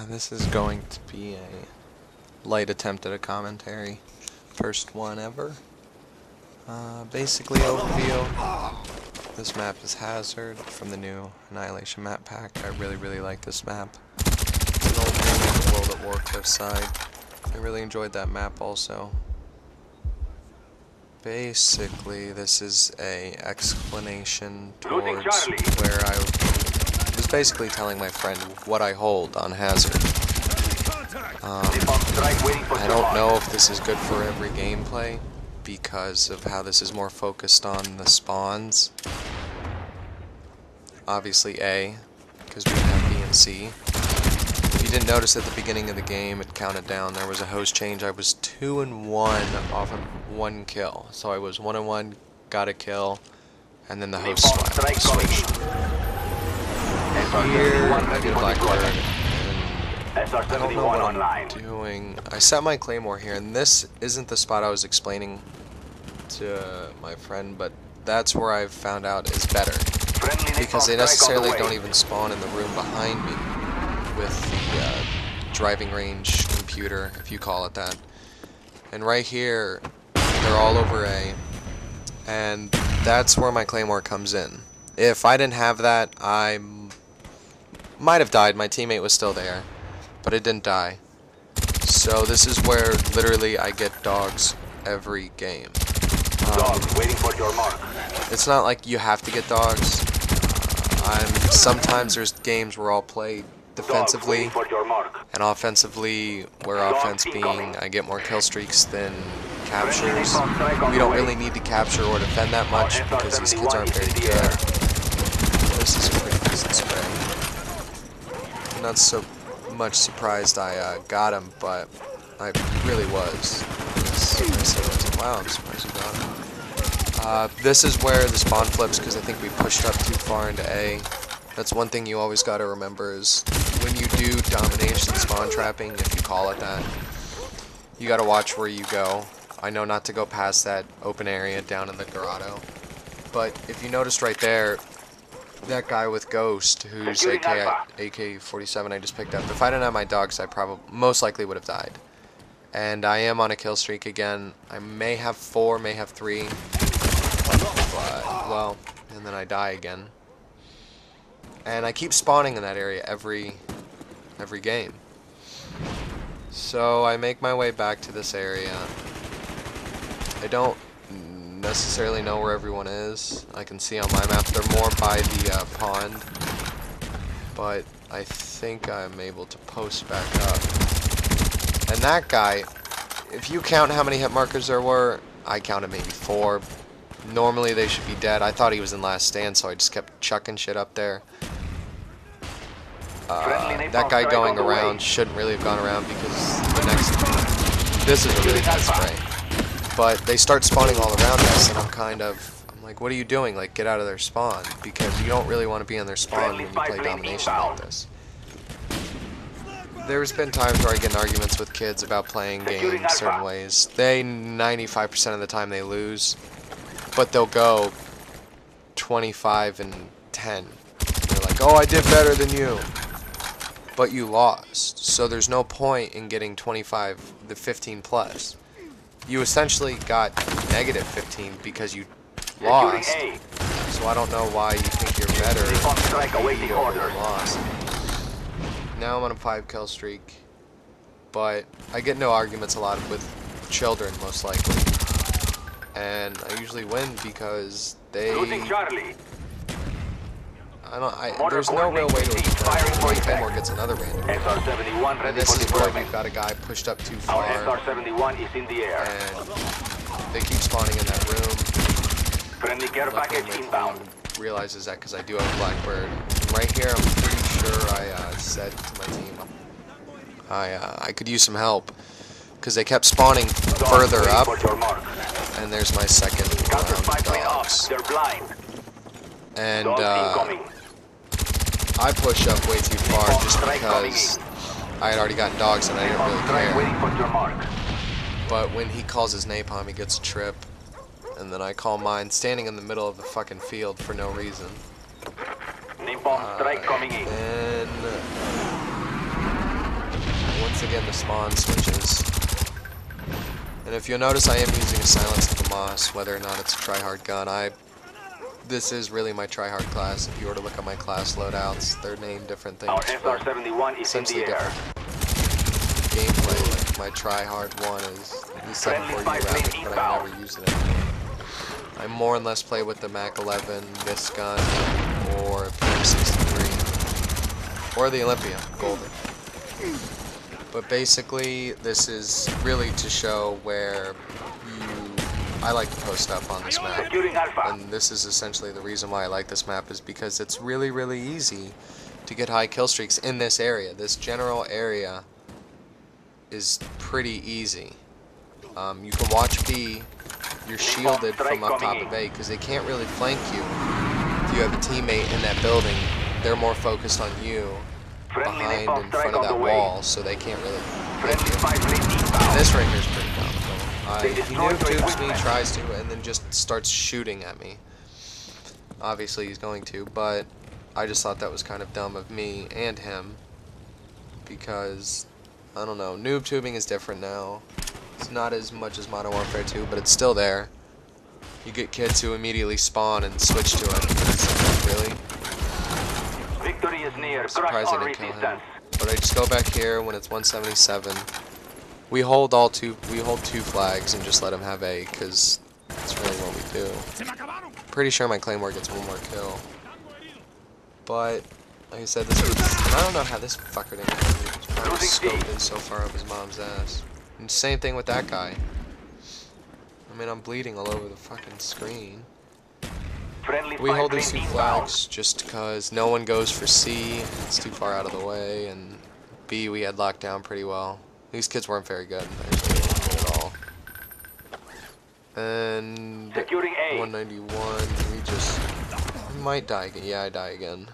This is going to be a light attempt at a commentary. First one ever. Basically overview. This map is Hazard from the new Annihilation map pack. I really like this map. It's an old game in the World at Warcliff side. I really enjoyed that map also. Basically, this is a explanation towards where I was basically telling my friend what I hold on Hazard. I don't know if this is good for every gameplay because of how this is more focused on the spawns. Obviously A, because we have B and C. If you didn't notice at the beginning of the game, it counted down. There was a host change. I was 2-1 off of 1 kill. So I was 1-1, got a kill, and then the host switched. Here, I did a Blackbird, and I don't know what I'm doing. I set my claymore here, and this isn't the spot I was explaining to my friend, but that's where I've found out is better. Because they necessarily don't even spawn in the room behind me with the driving range computer, if you call it that. And right here, they're all over A, and that's where my claymore comes in. If I didn't have that, I might have died. My teammate was still there, but it didn't die. So this is where literally I get dogs every game. Waiting for your mark. It's not like you have to get dogs. Sometimes there's games where I'll play defensively and offensively, where offense being I get more kill streaks than captures. We don't really need to capture or defend that much because these kids aren't very good. This is a pretty decent spray. I'm not so much surprised I got him, but I really was. Wow, I'm surprised you got him. This is where the spawn flips because I think we pushed up too far into A. That's one thing you always got to remember is when you do domination spawn trapping, if you call it that, you got to watch where you go. I know not to go past that open area down in the grotto, but if you noticed right there, that guy with Ghost, who's AK-47 I just picked up, if I didn't have my dogs, I most likely would have died. And I am on a kill streak again. I may have 4, may have 3, but, well, and then I die again. And I keep spawning in that area every game. So I make my way back to this area. I don't necessarily know where everyone is. I can see on my map they're more by the pond, but I think I'm able to post back up. And that guy, if you count how many hit markers there were, I counted maybe 4. Normally they should be dead. I thought he was in last stand, so I just kept chucking shit up there. That guy going around shouldn't really have gone around because this is a really bad spray. But they start spawning all around us, and I'm like, what are you doing? Like, get out of their spawn, because you don't really want to be in their spawn when you play domination like this. There's been times where I get in arguments with kids about playing games certain ways. 95% of the time they lose, but they'll go 25-10. They're like, oh, I did better than you. But you lost, so there's no point in getting 15 plus. You essentially got -15 because you lost. So I don't know why you think you're better if you lost. Now I'm on a 5 kill streak, but I get into arguments a lot with children most likely, and I usually win because they. There's no real way to explain. Claymore gets another random. And this is where we've got a guy pushed up too far, and they keep spawning in that room. Luckily my team realizes that because I do have a Blackbird. And right here, I'm pretty sure I said to my team I could use some help because they kept spawning further up, and there's my second round of dogs. And I push up way too far just because I had already gotten dogs and I didn't really care. But when he calls his napalm, he gets a trip, and then I call mine standing in the middle of the fucking field for no reason. Napalm Strike coming in. And once again the spawn switches. And if you'll notice, I am using a silenced Famas, whether or not it's a tryhard gun. This is really my tryhard class. If you were to look at my class loadouts, they're named different things. Our SR-71 is Essentially in the air. different gameplay. Like my tryhard one is the 7.4U Rapid, but I never use it anymore. I more or less play with the Mac 11, this gun, or PM63, or the Olympia Golden. But basically, this is really to show where I like to post up on this map, and this is essentially the reason why I like this map, is because it's really, really easy to get high kill streaks in this area. This general area is pretty easy. You can watch B. You're shielded from up top of A because they can't really flank you. If you have a teammate in that building, they're more focused on you behind in front of that wall, so they can't really flank you. This right here is pretty comical. He noob tubes me, tries to, and then just starts shooting at me. Obviously he's going to, but I just thought that was kind of dumb of me and him, because, I don't know, noob tubing is different now. It's not as much as Modern Warfare 2, but it's still there. You get kids who immediately spawn and switch to it. It's like, really? Victory is near. I'm surprised I didn't kill him. But I just go back here when it's 177. We hold two flags and just let him have A, because that's really what we do. Pretty sure my Claymore gets one more kill. But, like I said, this was, and I don't know how this fucker didn't kill me. He's probably scoped in so far up his mom's ass. And same thing with that guy. I mean, I'm bleeding all over the fucking screen. We hold these two flags just because no one goes for C. It's too far out of the way. And B, we had locked down pretty well. These kids weren't very good. Actually, they weren't good at all. And 191, we just might die again. Yeah, I die again.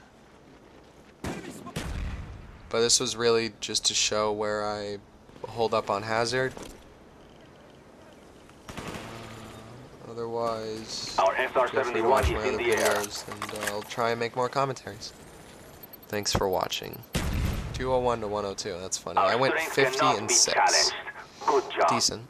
But this was really just to show where I hold up on hazard. Otherwise, Our feel free to watch SR-71 my is in other the air. videos, and I'll try and make more commentaries. Thanks for watching. 201 to 102, that's funny. I went 50 and 6. Good job. Decent.